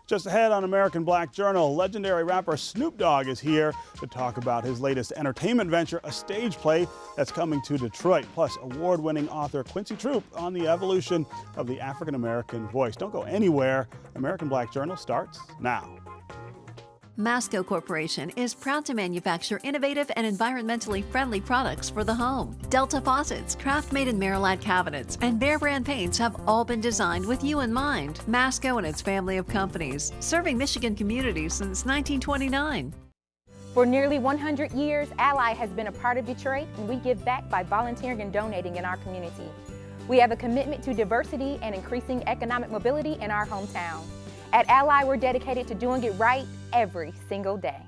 Just ahead on American Black Journal, legendary rapper Snoop Dogg is here to talk about his latest entertainment venture, a stage play that's coming to Detroit. Plus, award-winning author Quincy Troupe on the evolution of the African-American voice. Don't go anywhere. American Black Journal starts now. Masco Corporation is proud to manufacture innovative and environmentally friendly products for the home. Delta faucets, craft-made in Merillat cabinets, and Behr brand paints have all been designed with you in mind. Masco and its family of companies, serving Michigan communities since 1929. For nearly 100 years, Ally has been a part of Detroit, and we give back by volunteering and donating in our community. We have a commitment to diversity and increasing economic mobility in our hometown. At Ally, we're dedicated to doing it right every single day.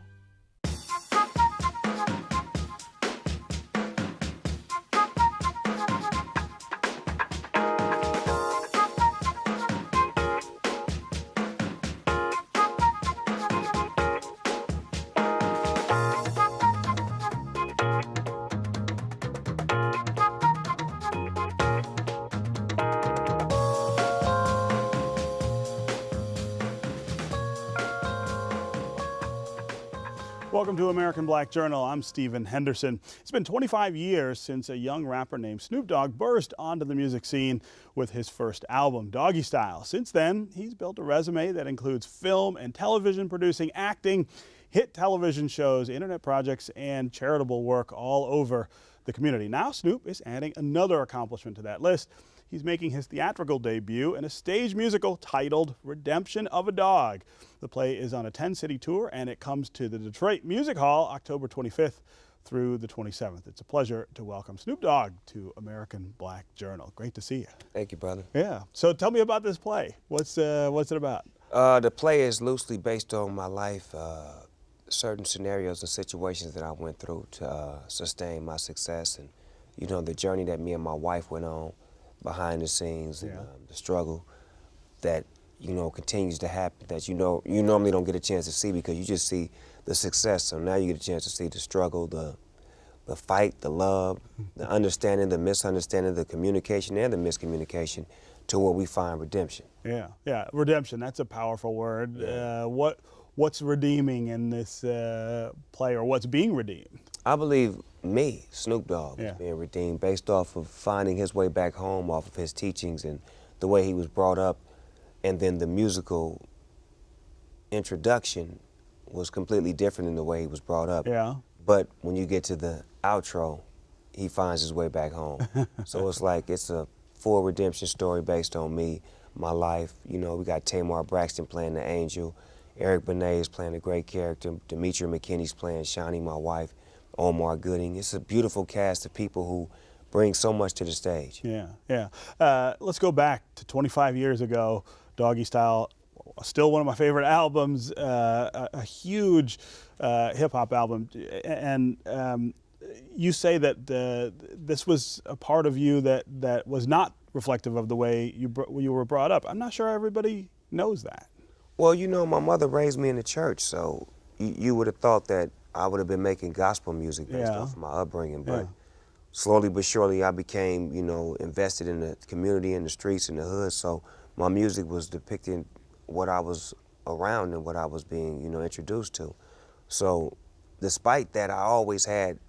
Welcome to American Black Journal. I'm Stephen Henderson. It's been 25 years since a young rapper named Snoop Dogg burst onto the music scene with his first album, Doggy Style. Since then, he's built a resume that includes film and television producing, acting, hit television shows, internet projects, and charitable work all over the community. Now Snoop is adding another accomplishment to that list. He's making his theatrical debut in a stage musical titled Redemption of a Dog. The play is on a 10-city tour, and it comes to the Detroit Music Hall October 25th through the 27th. It's a pleasure to welcome Snoop Dogg to American Black Journal. Great to see you. Thank you, brother. Yeah. So tell me about this play. What's it about? The play is loosely based on my life, certain scenarios and situations that I went through to sustain my success, and the journey that me and my wife went on behind the scenes, and the struggle that continues to happen that you normally don't get a chance to see because you just see the success. So now you get a chance to see the struggle, the fight, the love, the understanding, the misunderstanding, the communication and the miscommunication, to where we find redemption. Yeah, redemption. That's a powerful word. Yeah. What's redeeming in this play, or what's being redeemed? I believe me, Snoop Dogg, is being redeemed based off of finding his way back home, off of his teachings and the way he was brought up. And then the musical introduction was completely different than the way he was brought up. Yeah. But when you get to the outro, he finds his way back home. So it's like it's a full redemption story based on me, my life. We got Tamar Braxton playing the angel, Eric Benet is playing a great character, Demetria McKinney's playing Shawnee, my wife, Omar Gooding. It's a beautiful cast of people who bring so much to the stage. Yeah. Let's go back to 25 years ago. Doggy Style, still one of my favorite albums, a huge hip-hop album. And you say that this was a part of you that was not reflective of the way you were brought up. I'm not sure everybody knows that. Well, my mother raised me in the church, so you would have thought that I would have been making gospel music based off of my upbringing. But slowly but surely I became, invested in the community, in the streets, in the hood. So my music was depicting what I was around and what I was being, introduced to. So despite that, I always had,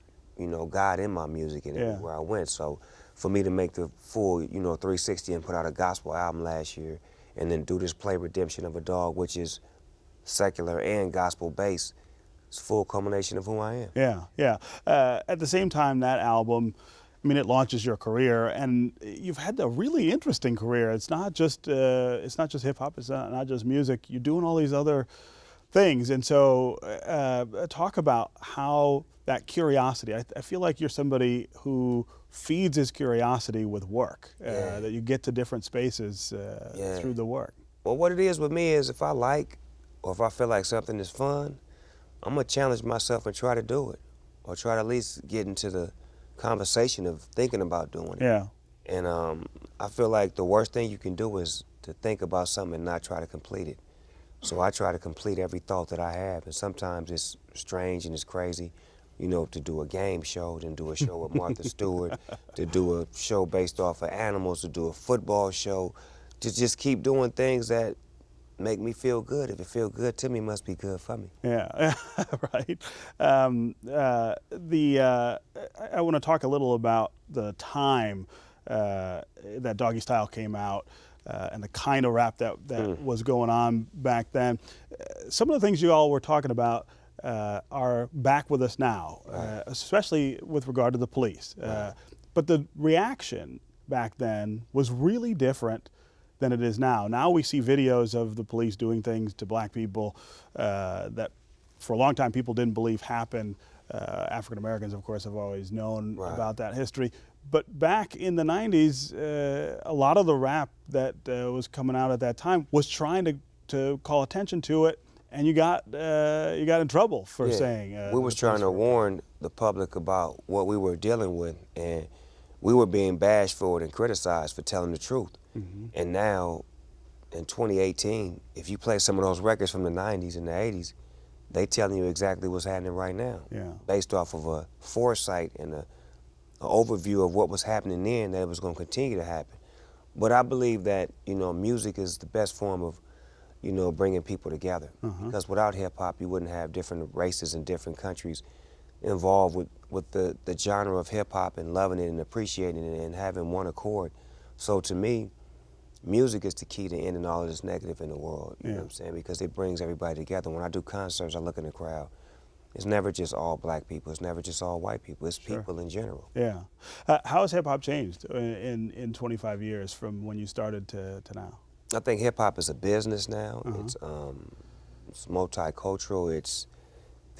God in my music and everywhere I went. So for me to make the full, 360 and put out a gospel album last year and then do this play Redemption of a Dog, which is secular and gospel based, it's a full culmination of who I am. Yeah. At the same time, that album, it launches your career, and you've had a really interesting career. It's not just hip hop. It's not just music. You're doing all these other things, and so talk about how that curiosity. I feel like you're somebody who feeds his curiosity with work. That you get to different spaces through the work. Well, what it is with me is if I like, or if I feel like something is fun, I'm gonna challenge myself and try to do it, or try to at least get into the conversation of thinking about doing it. Yeah. And I feel like the worst thing you can do is to think about something and not try to complete it. So I try to complete every thought that I have, and sometimes it's strange and it's crazy, to do a game show, then do a show with Martha Stewart, to do a show based off of animals, to do a football show, to just keep doing things that make me feel good. If it feel good to me, it must be good for me. Yeah, right. I want to talk a little about the time that Doggy Style came out and the kind of rap that was going on back then. Some of the things you all were talking about are back with us now, especially with regard to the police. But the reaction back then was really different than it is now. Now we see videos of the police doing things to black people that for a long time people didn't believe happened. African Americans, of course, have always known about that history. But back in the 90s, a lot of the rap that was coming out at that time was trying to call attention to it, and you got in trouble for saying. We was trying to warn the public about what we were dealing with, and we were being bashed for it and criticized for telling the truth. And now, in 2018, if you play some of those records from the 90s and the 80s, they telling you exactly what's happening right now, based off of a foresight and an overview of what was happening then, that it was going to continue to happen. But I believe that, you know, music is the best form of, you know, bringing people together. Because without hip-hop, you wouldn't have different races in different countries involved with the genre of hip-hop and loving it and appreciating it and having one accord. So to me, music is the key to ending all of this negative in the world, you know what I'm saying? Because it brings everybody together. When I do concerts, I look in the crowd. It's never just all black people. It's never just all white people. It's people in general. Yeah. How has hip-hop changed in 25 years from when you started to now? I think hip-hop is a business now. It's multicultural. It's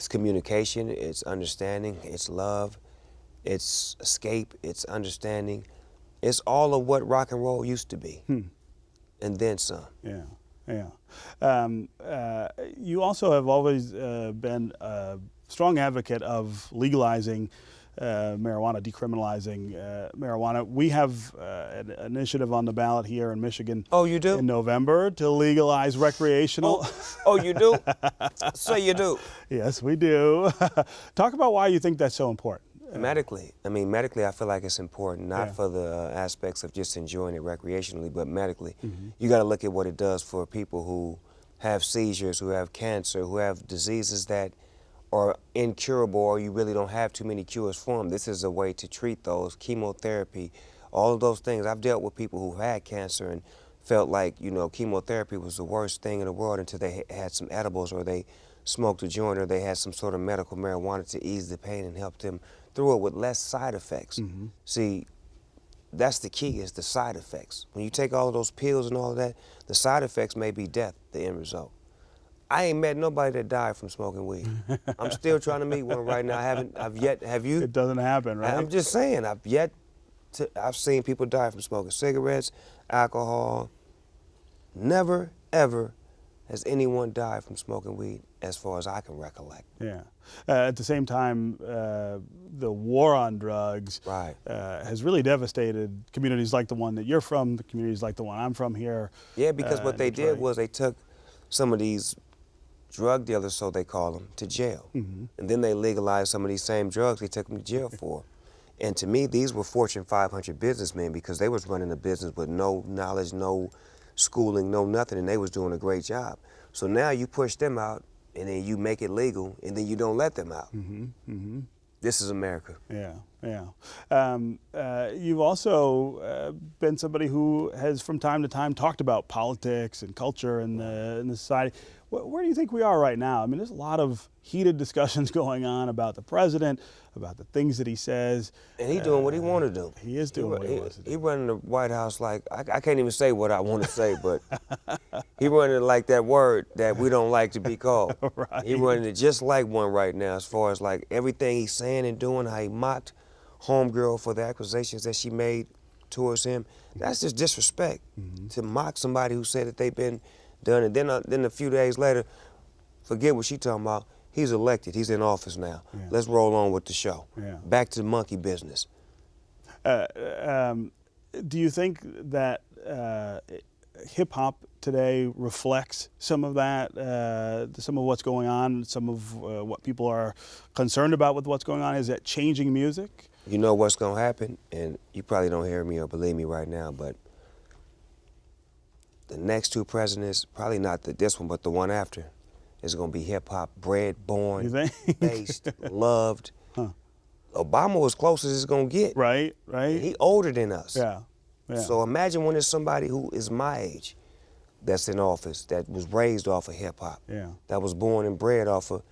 communication. It's understanding. It's love. It's escape. It's understanding. It's all of what rock and roll used to be, and then some. You also have always been a strong advocate of legalizing marijuana, decriminalizing marijuana. We have an initiative on the ballot here in Michigan. Oh, you do? In November to legalize recreational. Oh, you do? So you do? Yes, we do. Talk about why you think that's so important. Medically. I mean, medically, I feel like it's important, not for the aspects of just enjoying it recreationally, but medically. You got to look at what it does for people who have seizures, who have cancer, who have diseases that are incurable, or you really don't have too many cures for them. This is a way to treat those. Chemotherapy, all of those things. I've dealt with people who had cancer and felt like, you know, chemotherapy was the worst thing in the world until they had some edibles, or they smoked a joint, or they had some sort of medical marijuana to ease the pain and help them through it with less side effects. See, that's the key, is the side effects. When you take all of those pills and all of that, the side effects may be death, the end result. I ain't met nobody that died from smoking weed. I'm still trying to meet one right now. Have you? It doesn't happen, right? I'm just saying, I've seen people die from smoking cigarettes, alcohol. Never, ever has anyone died from smoking weed, as far as I can recollect. Yeah. At the same time, the war on drugs has really devastated communities like the one that you're from, the communities like the one I'm from here. Yeah, because what they did was they took some of these drug dealers, so they call them, to jail. And then they legalized some of these same drugs they took them to jail for. And to me, these were Fortune 500 businessmen, because they was running a business with no knowledge, no schooling, no nothing, and they was doing a great job. So now you push them out, and then you make it legal, and then you don't let them out. This is America. You've also been somebody who has, from time to time, talked about politics and culture in the society. Where do you think we are right now? I mean, there's a lot of heated discussions going on about the president, about the things that he says. And he's doing what he want to do. He is doing what he wants to do. He running the White House like, I can't even say what I want to say, but he running it like that word that we don't like to be called. He running it just like one right now, as far as like everything he's saying and doing, how he mocked homegirl for the accusations that she made towards him. That's just disrespect, to mock somebody who said that they've been done. And then a few days later, forget what she talking about. He's elected. He's in office now. Let's roll on with the show. Back to monkey business. Do you think that hip-hop today reflects some of that, some of what's going on, some of what people are concerned about with what's going on? Is that changing music? You know what's going to happen, and you probably don't hear me or believe me right now, but the next two presidents, probably not this one, but the one after, is going to be hip-hop, bred, born, You think? based, loved. Huh. Obama was close as it's going to get. Right. And he older than us. Yeah. So imagine when there's somebody who is my age that's in office, that was raised off of hip-hop, that was born and bred off of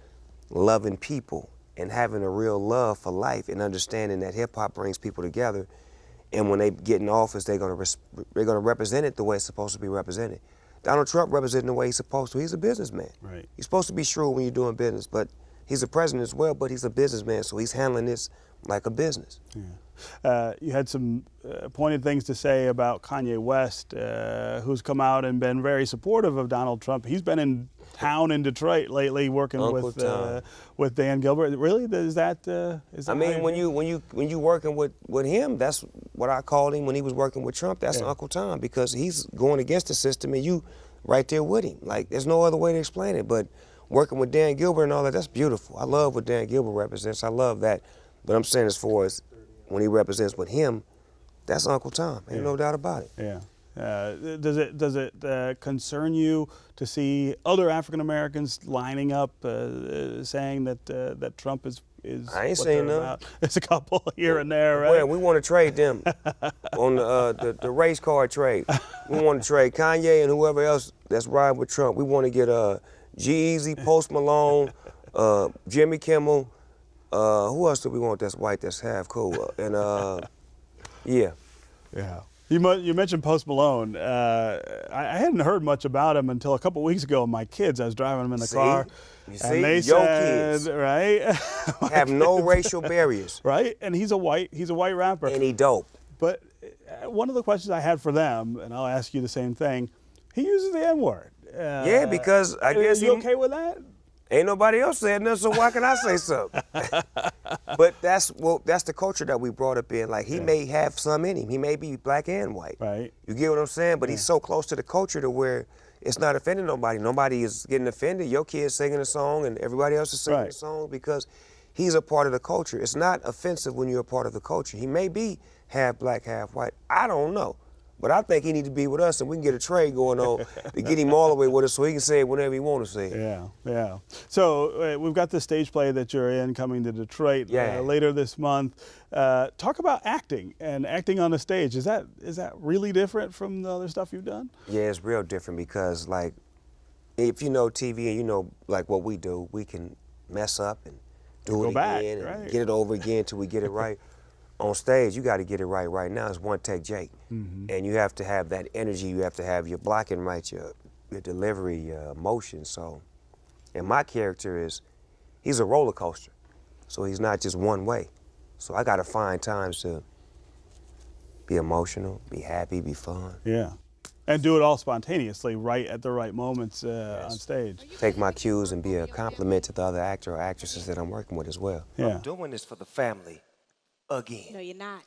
loving people and having a real love for life and understanding that hip-hop brings people together. And when they get in office, they're gonna represent it the way it's supposed to be represented. Donald Trump representing the way he's supposed to. He's a businessman. Right. You're supposed to be shrewd when you're doing business, but he's a president as well, but he's a businessman, so he's handling this like a business. Yeah. You had some pointed things to say about Kanye West, who's come out and been very supportive of Donald Trump. He's been in town in Detroit lately, working with Dan Gilbert. Really, is that? I mean, when you working with him, that's what I called him when he was working with Trump. That's Uncle Tom, because he's going against the system, and you right there with him. Like, there's no other way to explain it. But working with Dan Gilbert and all that, that's beautiful. I love what Dan Gilbert represents. I love that. But I'm saying, as far as when he represents with him, that's Uncle Tom. Ain't no doubt about it. Yeah. Does it concern you to see other African Americans lining up, saying that Trump is I ain't saying none. There's a couple here and there, right? Well, we want to trade them on the race car trade. We want to trade Kanye and whoever else that's riding with Trump. We want to get G-Eazy, Post Malone, Jimmy Kimmel. Who else do we want that's white, that's half cool? Yeah. You mentioned Post Malone. I hadn't heard much about him until a couple weeks ago. My kids, I was driving them in the car, and they said, kids, right, have no racial barriers, right? And he's a white rapper, and he dope. But one of the questions I had for them, and I'll ask you the same thing, he uses the N-word. Yeah, because I guess you okay with that? Ain't nobody else saying nothing, so why can I say something? But that's the culture that we brought up in. Like, he may have some in him. He may be black and white. Right. You get what I'm saying? But he's so close to the culture to where it's not offending nobody. Nobody is getting offended. Your kid's singing a song and everybody else is singing a song because he's a part of the culture. It's not offensive when you're a part of the culture. He may be half black, half white. I don't know. But I think he needs to be with us, and we can get a trade going on to get him all the way with us so he can say it whenever he wants to say it. Yeah. So we've got the stage play that you're in coming to Detroit later this month. Talk about acting and acting on the stage. Is that really different from the other stuff you've done? Yeah, it's real different because, like, if you know TV and you know, like, what we do, we can mess up and do it again and get it over again until we get it right. On stage, you got to get it right now. It's one take Jake. And you have to have that energy. You have to have your blocking right, your delivery, your emotion. So, and my character he's a roller coaster. So he's not just one way. So I got to find times to be emotional, be happy, be fun. Yeah. And do it all spontaneously, right at the right moments on stage. Take my cues and be a compliment to the other actor or actresses that I'm working with as well. Yeah. I'm doing this for the family. Again. No, you're not.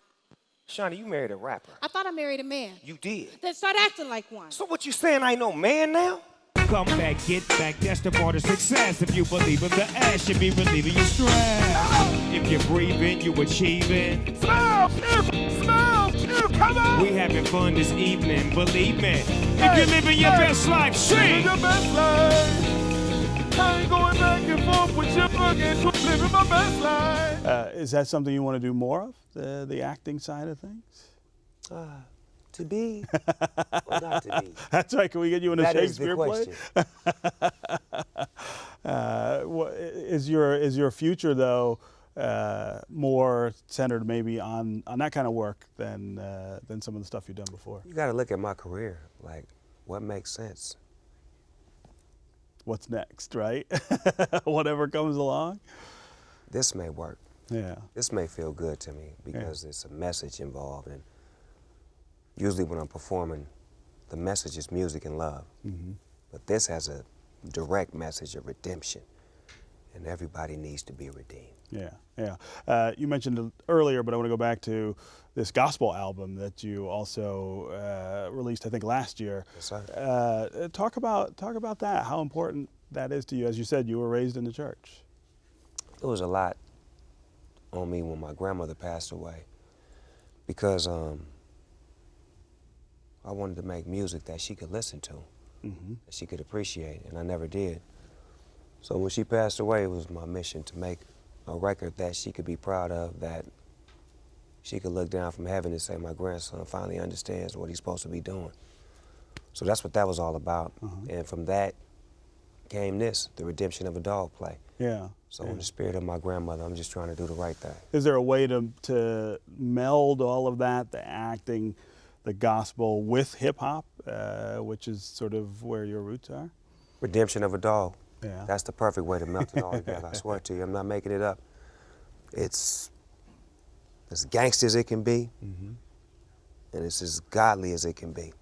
Shawnee, you married a rapper. I thought I married a man. You did. Then start acting like one. So what you saying, I ain't no man now? Come back, get back, that's the part of success. If you believe in the ass, should be relieving your stress. If you're breathing, you achieving. Smile, come on! We having fun this evening, believe me. If you're living your best life, sing! Your best life. I ain't going back and forth with you again, living my best life. Is that something you want to do more of, the acting side of things? To be or not to be? That's right. Can we get you in a Shakespeare play? Is your future, though, more centered maybe on that kind of work than some of the stuff you've done before? You got to look at my career. Like, what makes sense? What's next, right? Whatever comes along. This may work. Yeah. This may feel good to me because there's a message involved. And usually when I'm performing, the message is music and love. But this has a direct message of redemption. And everybody needs to be redeemed. Yeah. You mentioned it earlier, but I want to go back to this gospel album that you also released, I think, last year. Yes, sir. Talk about that. How important that is to you. As you said, you were raised in the church. It was a lot on me when my grandmother passed away because I wanted to make music that she could listen to, that she could appreciate, and I never did. So when she passed away, it was my mission to make a record that she could be proud of, that she could look down from heaven and say, my grandson finally understands what he's supposed to be doing. So that's what that was all about. And from that came this, the redemption of a dog play. Yeah. So in the spirit of my grandmother, I'm just trying to do the right thing. Is there a way to meld all of that, the acting, the gospel, with hip-hop, which is sort of where your roots are? Redemption of a dog. Yeah. That's the perfect way to melt it all together. I swear to you, I'm not making it up. It's as gangster as it can be, and it's as godly as it can be.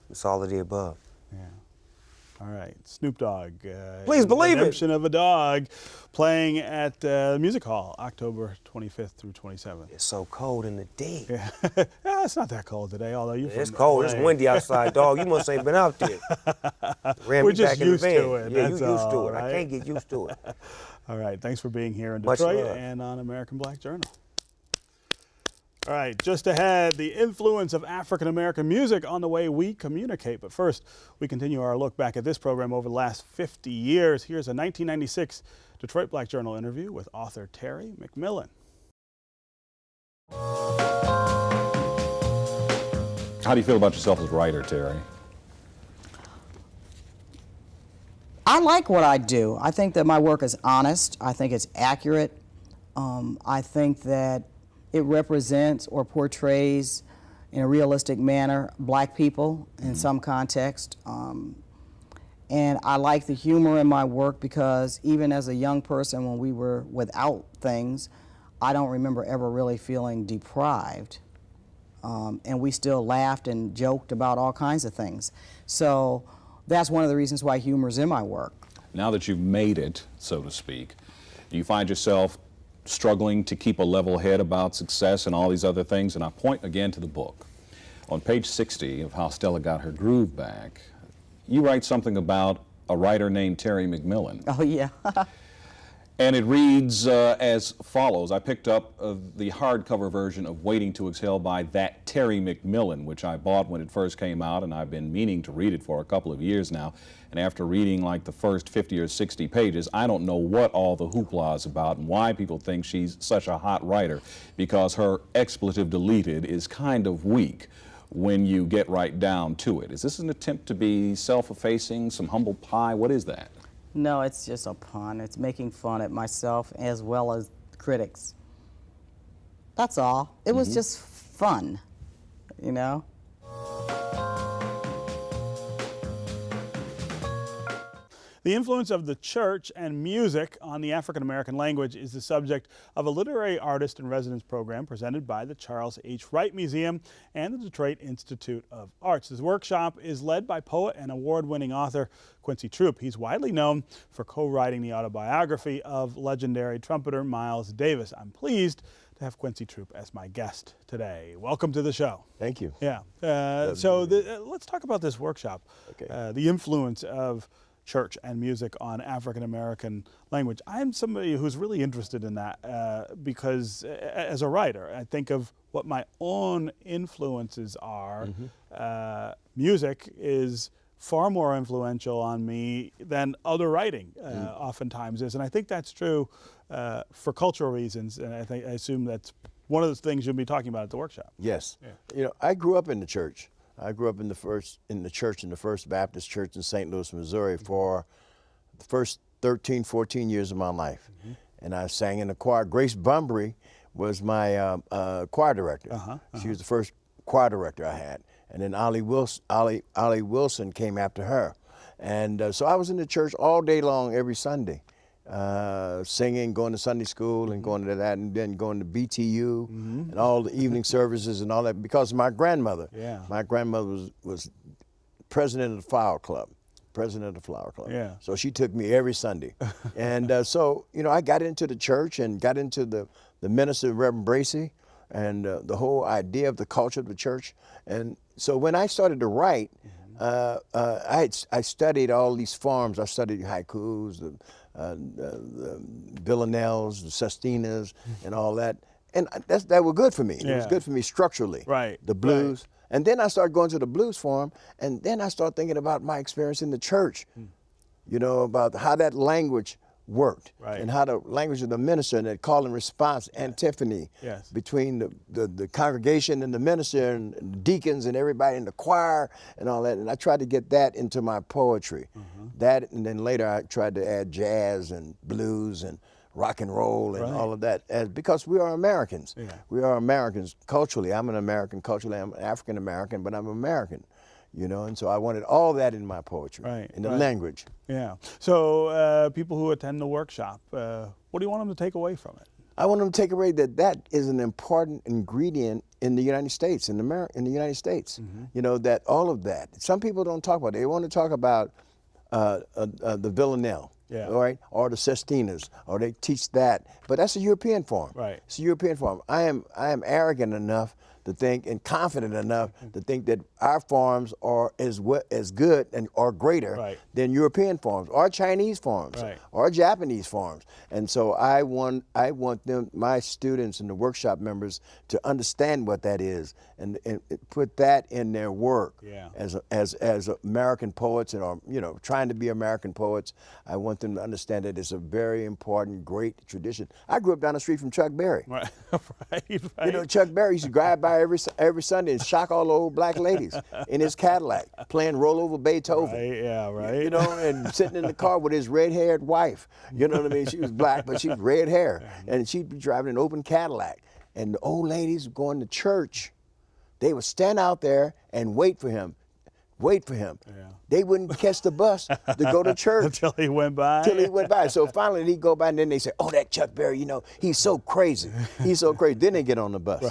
It's all of the above. Yeah. All right, Snoop Dogg. Please believe it. Redemption of a Dog, playing at the Music Hall, October 25th through 27th. It's so cold in the day. Yeah. Yeah, it's not that cold today, although you're It's from cold. LA. It's windy outside, dog. You must ain't been out there. Ran We're me just back in the used van. to it, Yeah, you that's used all, to it. I right? can't get used to it. All right, thanks for being here in Much Detroit love. and on American Black Journal. All right, just ahead, the influence of African-American music on the way we communicate. But first, we continue our look back at this program over the last 50 years. Here's a 1996 Detroit Black Journal interview with author Terry McMillan. How do you feel about yourself as a writer, Terry? I like what I do. I think that my work is honest. I think it's accurate. I think that it represents or portrays in a realistic manner black people in some context. And I like the humor in my work because even as a young person when we were without things, I don't remember ever really feeling deprived. And we still laughed and joked about all kinds of things. So that's one of the reasons why humor's in my work. Now that you've made it, so to speak, do you find yourself struggling to keep a level head about success and all these other things? And I point again to the book. On page 60 of How Stella Got Her Groove Back, you write something about a writer named Terry McMillan. Oh, yeah. And it reads as follows. I picked up the hardcover version of Waiting to Exhale by that Terry McMillan, which I bought when it first came out, and I've been meaning to read it for a couple of years now. And after reading like the first 50 or 60 pages, I don't know what all the hoopla is about and why people think she's such a hot writer, because her expletive deleted is kind of weak when you get right down to it. Is this an attempt to be self-effacing, some humble pie? What is that? No, it's just a pun. It's making fun at myself as well as critics. That's all. It was just fun, you know? The influence of the church and music on the African-American language is the subject of a literary artist in residence program presented by the Charles H. Wright Museum and the Detroit Institute of Arts. This workshop is led by poet and award-winning author Quincy Troupe. He's widely known for co-writing the autobiography of legendary trumpeter Miles Davis. I'm pleased to have Quincy Troupe as my guest today. Welcome to the show. Thank you. Yeah. Let's talk about this workshop. Okay. The influence of church and music on African-American language. I'm somebody who's really interested in that because as a writer, I think of what my own influences are. Music is far more influential on me than other writing oftentimes is. And I think that's true for cultural reasons. And I assume that's one of the things you'll be talking about at the workshop. Yes. Yeah. You know, I grew up in the church. I grew up in the church in the First Baptist Church in St. Louis, Missouri for the first 13, 14 years of my life. And I sang in the choir. Grace Bunbury was my choir director. She was the first choir director I had. And then Ollie Wilson came after her. And so I was in the church all day long every Sunday, singing, going to Sunday school and going to that, and then going to BTU and all the evening services and all that, because my grandmother. Yeah. My grandmother was president of the Flower Club. Yeah. So she took me every Sunday. And so, you know, I got into the church and got into the ministry of Reverend Bracey and the whole idea of the culture of the church. And so when I started to write, I studied all these forms. I studied haikus, the villanelles, the sestinas, and all that. And that were good for me. It was good for me structurally. Right. The blues. Right. And then I started going to the blues forum, and then I started thinking about my experience in the church, you know, about how that language worked, and how the language of the minister and that call and response antiphony between the congregation and the minister and the deacons and everybody in the choir and all that. And I tried to get that into my poetry. That, and then later I tried to add jazz and blues and rock and roll and all of that, because we are Americans. We are Americans culturally. I'm an American culturally. I'm African American, but I'm American. You know, and so I wanted all that in my poetry, in the language. Yeah. So people who attend the workshop, what do you want them to take away from it? I want them to take away that is an important ingredient in the United States, in the United States. You know, that all of that. Some people don't talk about it. They want to talk about the villanelle. Right, or the sestinas, or they teach that, but that's a European form. It's a European form. I am arrogant enough to think, and confident enough to think that our forms are as good and or greater than European forms, or Chinese forms, or Japanese forms. And so I want them, my students and the workshop members, to understand what that is and put that in their work as American poets, and or, you know, trying to be American poets. I want them to understand that it's a very important, great tradition. I grew up down the street from Chuck Berry. You know, Chuck Berry used to drive by every Sunday and shock all the old black ladies in his Cadillac, playing rollover Beethoven. You know, and sitting in the car with his red-haired wife. You know what I mean? She was black, but she was red hair, and she'd be driving an open Cadillac. And the old ladies going to church, they would stand out there and wait for him. They wouldn't catch the bus to go to church. Until he went by. So finally he'd go by, and then they say, oh, that Chuck Berry, you know, he's so crazy. He's so crazy. Then they get on the bus.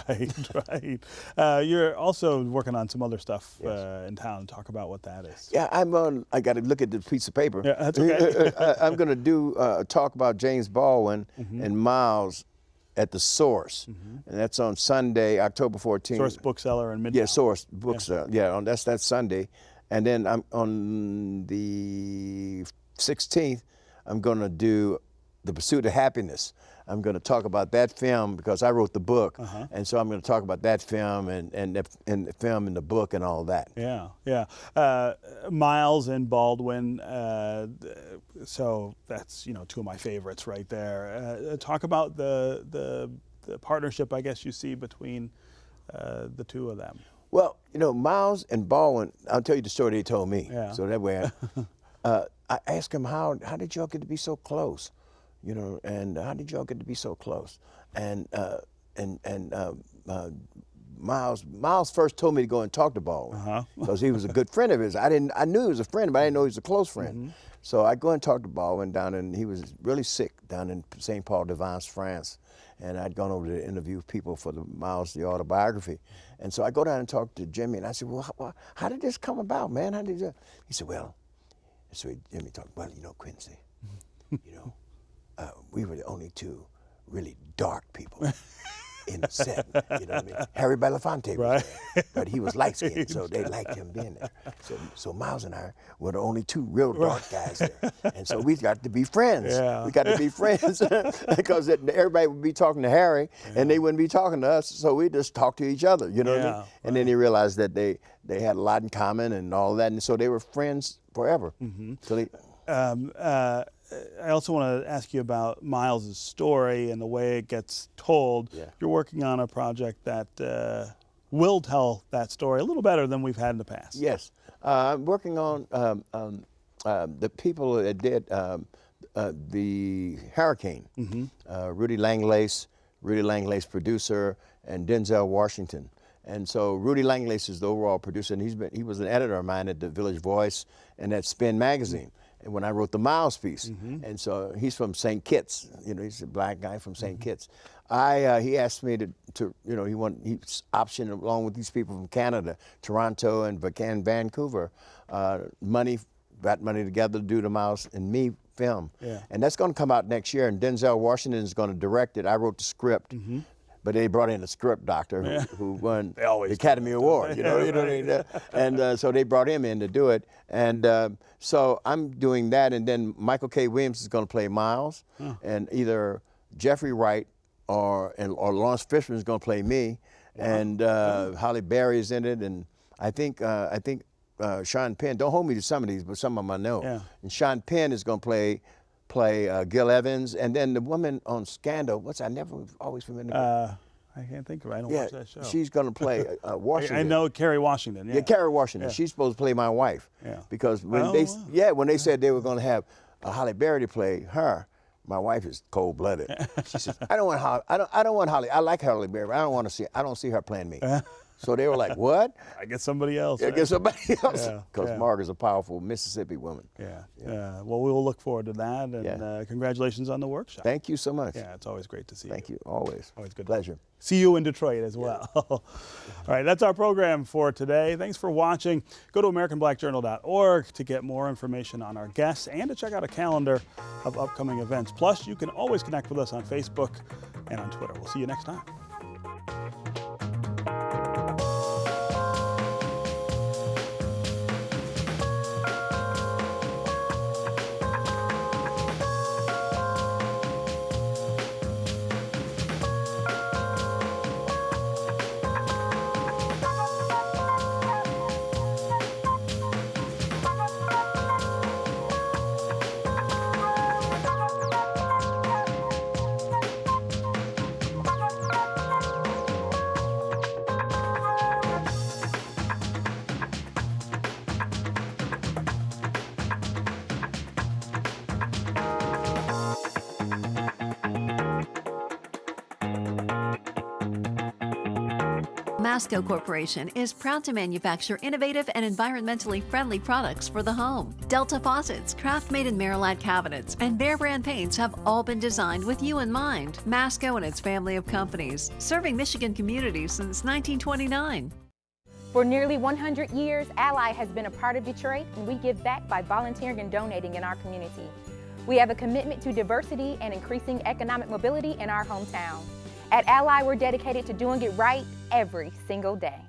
You're also working on some other stuff in town. Talk about what that is. Yeah, I got to look at the piece of paper. Yeah, that's okay. I'm going to do a talk about James Baldwin and Miles at the Source, and that's on Sunday, October 14th. Source Bookseller in Midtown. Yeah, Source Bookseller. Yeah, that's Sunday, and then I'm on the 16th. I'm going to do The Pursuit of Happiness. I'm going to talk about that film because I wrote the book, and so I'm going to talk about that film and the film and the book and all that. Miles and Baldwin. So that's, you know, two of my favorites right there. Talk about the partnership, I guess, you see between the two of them. Well, you know, Miles and Baldwin. I'll tell you the story they told me. So that way, I asked him how did y'all get to be so close. You know, and how did y'all get to be so close? And Miles first told me to go and talk to Baldwin because he was a good friend of his. I knew he was a friend, but I didn't know he was a close friend. So I go and talk to Baldwin down in, he was really sick down in St. Paul de Vence, France. And I'd gone over to interview people for the Miles, the autobiography. And so I go down and talk to Jimmy, and I said, well, how did this come about, man? How did you? He said, well, so Jimmy talked, well, you know, Quincy, you know, we were the only two really dark people in the set. You know what I mean? Harry Belafonte was there, but he was light-skinned, so they liked him being there. So Miles and I were the only two real dark guys there. And so we got to be friends. We got to be friends because everybody would be talking to Harry, and they wouldn't be talking to us, so we just talked to each other, you know what I mean? And then he realized that they had a lot in common and all that, and so they were friends forever. So I also want to ask you about Miles' story and the way it gets told. You're working on a project that will tell that story a little better than we've had in the past. Yes. I'm working on the people that did the Hurricane. Rudy Langlace producer, and Denzel Washington. And so Rudy Langlace is the overall producer, and he was an editor of mine at the Village Voice and at Spin Magazine. And when I wrote the Miles piece, and so he's from St. Kitts, you know, he's a black guy from St. Kitts. He asked me to you know, he optioned along with these people from Canada, Toronto and Vancouver, got money together to do the Miles and Me film. And that's going to come out next year, and Denzel Washington is going to direct it. I wrote the script. But they brought in a script doctor who won the Academy Award, you know what I mean? And so they brought him in to do it. And so I'm doing that, and then Michael K. Williams is going to play Miles, and either Jeffrey Wright or Lawrence Fishburne is going to play me, and Halle Berry's in it, and I think Sean Penn. Don't hold me to some of these, but some of them I know. Yeah. And Sean Penn is going to play Gil Evans, and then the woman on Scandal. I never always remember. I can't think of it. I don't watch that show. She's going to play Washington. I know Kerry Washington. Yeah, Kerry Washington. Yeah. She's supposed to play my wife. Yeah. Because when they said they were going to have Halle Berry to play her, my wife is cold-blooded. She says, I don't want Halle. I like Halle Berry. But I don't see her playing me. So they were like, what? I guess somebody else. I guess somebody else. Yeah, Because Margaret's a powerful Mississippi woman. Yeah. Well, we will look forward to that, and congratulations on the workshop. Thank you so much. Yeah, it's always great to see you. Thank you. Always. Always good. Pleasure. See you in Detroit as well. All right, that's our program for today. Thanks for watching. Go to AmericanBlackJournal.org to get more information on our guests and to check out a calendar of upcoming events. Plus, you can always connect with us on Facebook and on Twitter. We'll see you next time. Masco Corporation is proud to manufacture innovative and environmentally friendly products for the home. Delta faucets, craft-made in Maryland cabinets, and Behr brand paints have all been designed with you in mind. Masco and its family of companies, serving Michigan communities since 1929. For nearly 100 years, Ally has been a part of Detroit, and we give back by volunteering and donating in our community. We have a commitment to diversity and increasing economic mobility in our hometown. At Ally, we're dedicated to doing it right every single day.